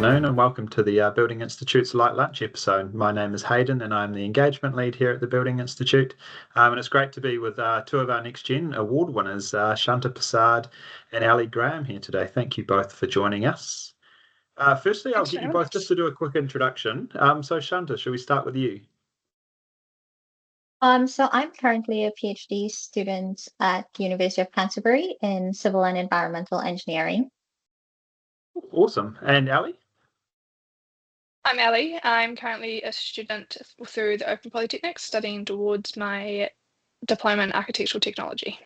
afternoon and welcome to the Building Institute's Light Lunch episode. My name is Hayden and I'm the engagement lead here at the Building Institute. And it's great to be with two of our Next Gen Award winners, Shanta Persad and Ellie Graham here today. Thank you both for joining us. Firstly, I'll get you both just to do a quick introduction. So Shanta, shall we start with you? So I'm currently a PhD student at University of Canterbury in Civil and Environmental Engineering. Awesome. And Ellie? I'm Ellie. I'm currently a student through the Open Polytechnic studying towards my Diploma in Architectural Technology.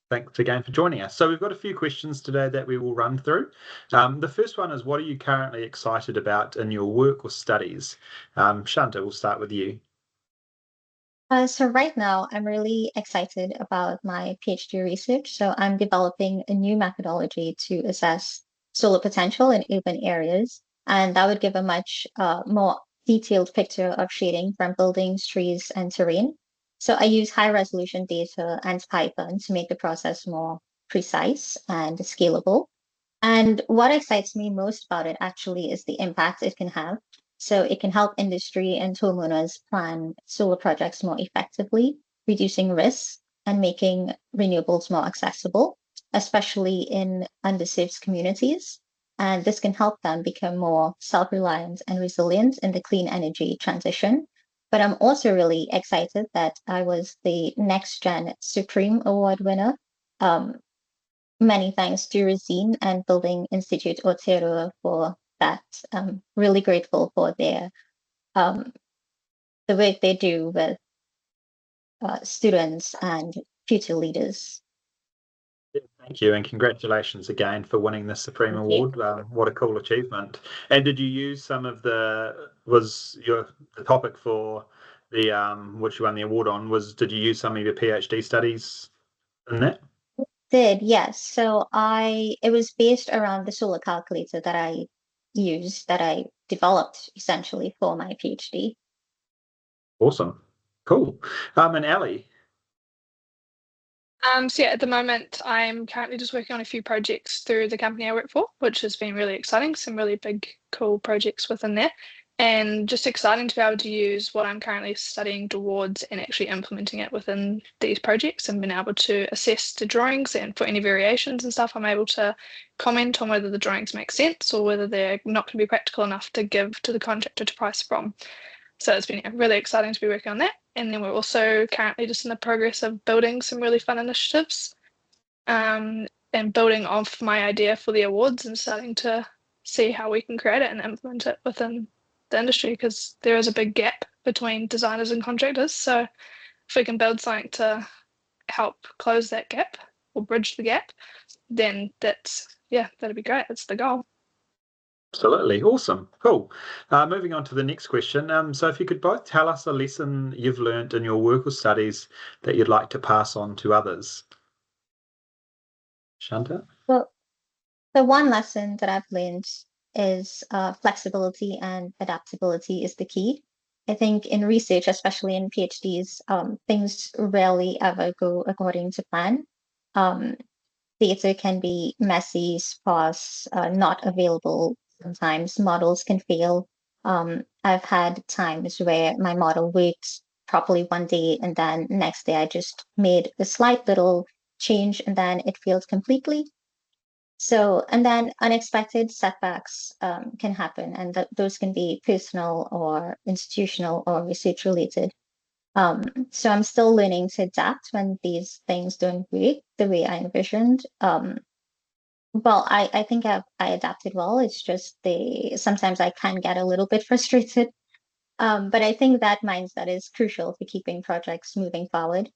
Thanks again for joining us. So we've got a few questions today that we will run through. The first one is, what are you currently excited about in your work or studies? Shanta, we'll start with you. So right now, I'm really excited about my PhD research. So I'm developing a new methodology to assess solar potential in urban areas. And that would give a much more detailed picture of shading from buildings, trees, and terrain. So I use high resolution data and Python to make the process more precise and scalable. And what excites me most about it actually is the impact it can have. So it can help industry and homeowners plan solar projects more effectively, reducing risks and making renewables more accessible, especially in underserved communities. And this can help them become more self-reliant and resilient in the clean energy transition. But I'm also really excited that I was the Next Gen Supreme Award winner. Many thanks to RESENE and Building Institute Aotearoa for that. I'm really grateful for their the work they do with students and future leaders. Thank you, and congratulations again for winning the Supreme Award. What a cool achievement! And did you use some of the topic for the which you won the award on? Did you use some of your PhD studies in that? Yes. So it was based around the solar calculator that I developed essentially for my PhD. Awesome. Cool. And Ellie? So yeah, at the moment, I'm currently just working on a few projects through the company I work for, which has been really exciting. Some really big, cool projects within there. And just exciting to be able to use what I'm currently studying towards and actually implementing it within these projects and being able to assess the drawings, and for any variations and stuff, I'm able to comment on whether the drawings make sense or whether they're not going to be practical enough to give to the contractor to price from. So it's been really exciting to be working on that. And then we're also currently just in the progress of building some really fun initiatives and building off my idea for the awards and starting to see how we can create it and implement it within the industry, because there is a big gap between designers and contractors. So if we can build something to help close that gap or bridge the gap, then that'd be great. That's the goal. Absolutely. Awesome. Cool. Moving on to the next question. So if you could both tell us a lesson you've learned in your work or studies that you'd like to pass on to others. Shanta? Well, the one lesson that I've learned is flexibility and adaptability is the key. I think in research, especially in PhDs, things rarely ever go according to plan. Data can be messy, sparse, not available. Sometimes models can fail. I've had times where my model worked properly one day and then next day I just made a slight little change and then it failed completely. So, and then unexpected setbacks can happen, and those can be personal or institutional or research related. So I'm still learning to adapt when these things don't work the way I envisioned. Well, I think I adapted well. It's just sometimes I can get a little bit frustrated. But I think that mindset is crucial for keeping projects moving forward.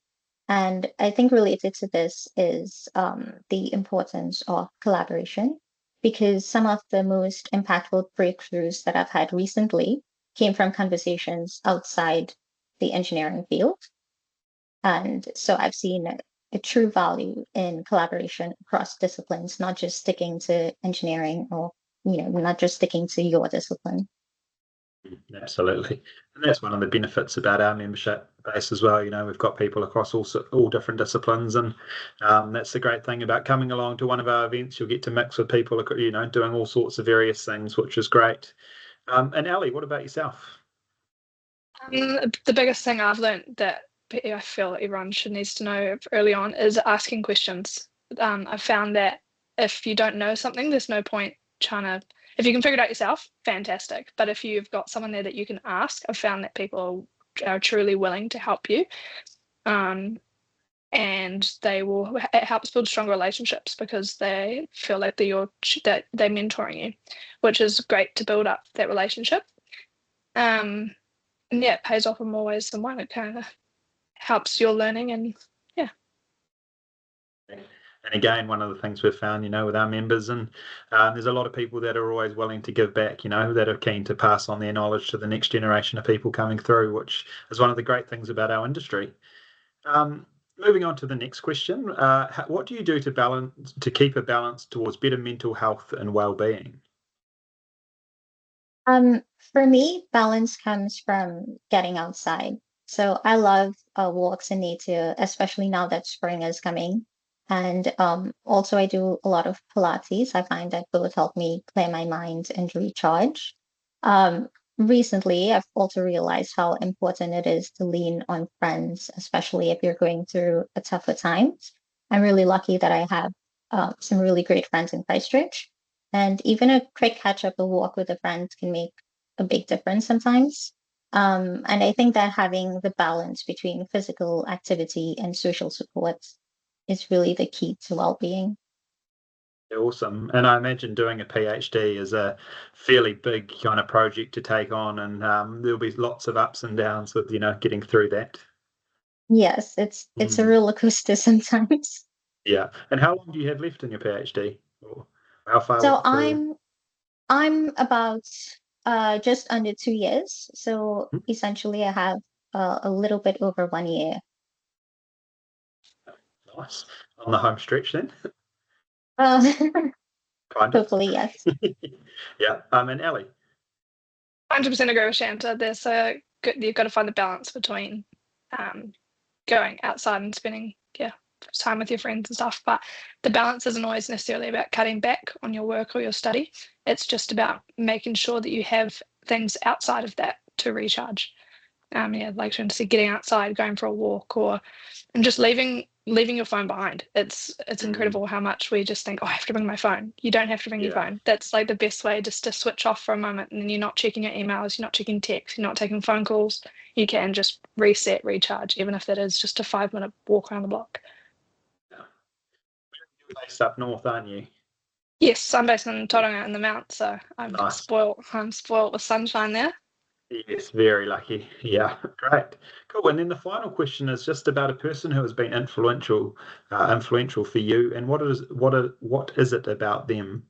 And I think related to this is the importance of collaboration, because some of the most impactful breakthroughs that I've had recently came from conversations outside the engineering field. And so I've seen a true value in collaboration across disciplines, not just sticking to engineering or, not just sticking to your discipline. Absolutely. And that's one of the benefits about our membership base as well. We've got people across all different disciplines, and that's the great thing about coming along to one of our events. You'll get to mix with people, doing all sorts of various things, which is great. And Ellie, what about yourself? The biggest thing I've learned that I feel everyone needs to know early on is asking questions. I've found that if you don't know something, there's no point trying to. If you can figure it out yourself, fantastic. But if you've got someone there that you can ask, I've found that people are truly willing to help you. And it helps build stronger relationships because they feel like that they're mentoring you, which is great to build up that relationship. And yeah, it pays off in more ways than one. It kind of helps your learning, and yeah. And again, one of the things we've found, with our members, and there's a lot of people that are always willing to give back, that are keen to pass on their knowledge to the next generation of people coming through, which is one of the great things about our industry. Moving on to the next question, what do you do to keep a balance towards better mental health and well-being? For me, balance comes from getting outside. So I love walks in nature, especially now that spring is coming. And also, I do a lot of Pilates. I find that both help me clear my mind and recharge. Um, Recently, I've also realized how important it is to lean on friends, especially if you're going through a tougher time. I'm really lucky that I have some really great friends in Christchurch. And even a quick catch up, a walk with a friend can make a big difference sometimes. And I think that having the balance between physical activity and social support is really the key to well-being. Awesome. And I imagine doing a PhD is a fairly big kind of project to take on, and there'll be lots of ups and downs with, getting through that. Yes, it's a roller coaster sometimes. Yeah. And how long do you have left in your PhD? Or how far So through? I'm about just under 2 years. So Hmm, essentially I have a little bit over 1 year. nice. On the home stretch then, Uh, kind of. Hopefully, yes. Yeah. And Ellie. 100% agree with Shanta. You've got to find the balance between um, going outside and spending time with your friends and stuff. But the balance isn't always necessarily about cutting back on your work or your study. It's just about making sure that you have things outside of that to recharge. Like Shanta said, getting outside, going for a walk, and just leaving your phone behind. It's Mm, incredible how much we just think, oh, I have to bring my phone. You don't have to bring your yeah. phone. That's like the best way, just to switch off for a moment, and then you're not checking your emails, you're not checking texts, you're not taking phone calls. You can just reset, recharge, even if that is just a 5 minute walk around the block. Yeah. You're based up north, aren't you? Yes, I'm based in Tauranga in the Mount, so I'm Nice. spoiled. I'm spoiled with sunshine there. Yes, very lucky. Yeah, great. Cool. And then the final question is just about a person who has been influential for you, and what is it about them?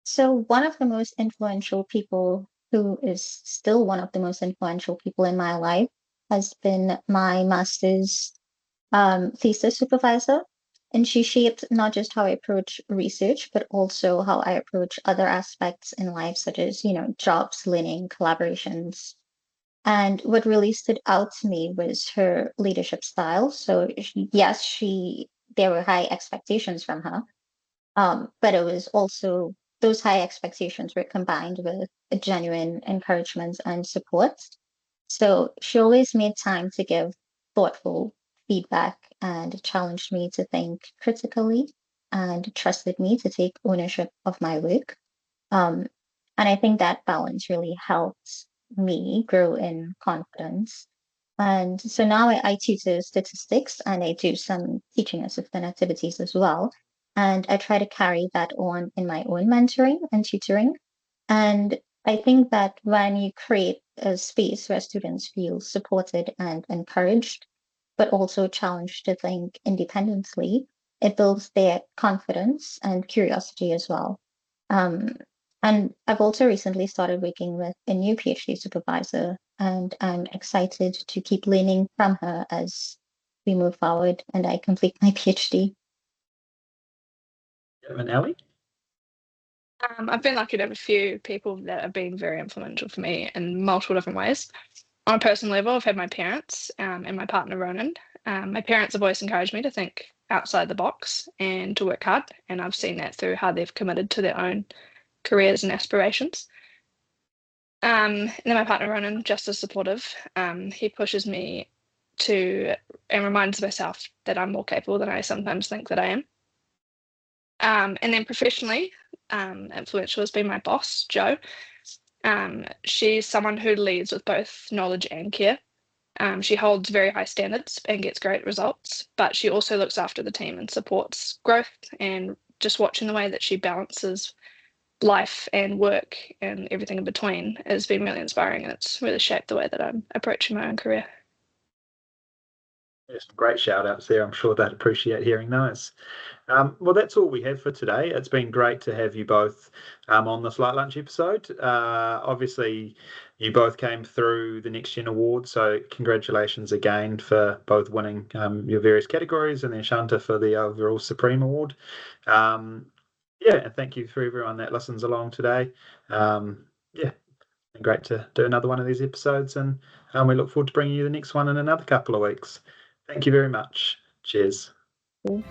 So one of the most influential people who is still one of the most influential people in my life has been my master's thesis supervisor. And she shaped not just how I approach research, but also how I approach other aspects in life, such as, jobs, learning, collaborations. And what really stood out to me was her leadership style. So yes, there were high expectations from her, but it was also those high expectations were combined with a genuine encouragement and support. So she always made time to give thoughtful feedback and challenged me to think critically and trusted me to take ownership of my work. Um, and I think that balance really helped me grow in confidence. And so now I tutor statistics and I do some teaching assistant activities as well. And I try to carry that on in my own mentoring and tutoring. And I think that when you create a space where students feel supported and encouraged, but also challenged to think independently, it builds their confidence and curiosity as well. Um, and I've also recently started working with a new PhD supervisor, and I'm excited to keep learning from her as we move forward and I complete my PhD. And Ellie? I've been lucky to have a few people that have been very influential for me in multiple different ways. On a personal level, I've had my parents and my partner Ronan. My parents have always encouraged me to think outside the box and to work hard, and I've seen that through how they've committed to their own careers and aspirations. And then my partner Ronan, just as supportive. He pushes me to and reminds myself that I'm more capable than I sometimes think that I am. And then professionally, influential has been my boss, Jo. She's someone who leads with both knowledge and care. She holds very high standards and gets great results, but she also looks after the team and supports growth, and just watching the way that she balances life and work and everything in between has been really inspiring, and it's really shaped the way that I'm approaching my own career. There's some great shout outs there. I'm sure they'd appreciate hearing those. Well, that's all we have for today. It's been great to have you both on this Light Lunch episode. Obviously, you both came through the Next Gen Award, so congratulations again for both winning your various categories, and then Shanta for the overall Supreme Award. And thank you for everyone that listens along today. Great to do another one of these episodes, and we look forward to bringing you the next one in another couple of weeks. Thank you very much. Cheers. Cool.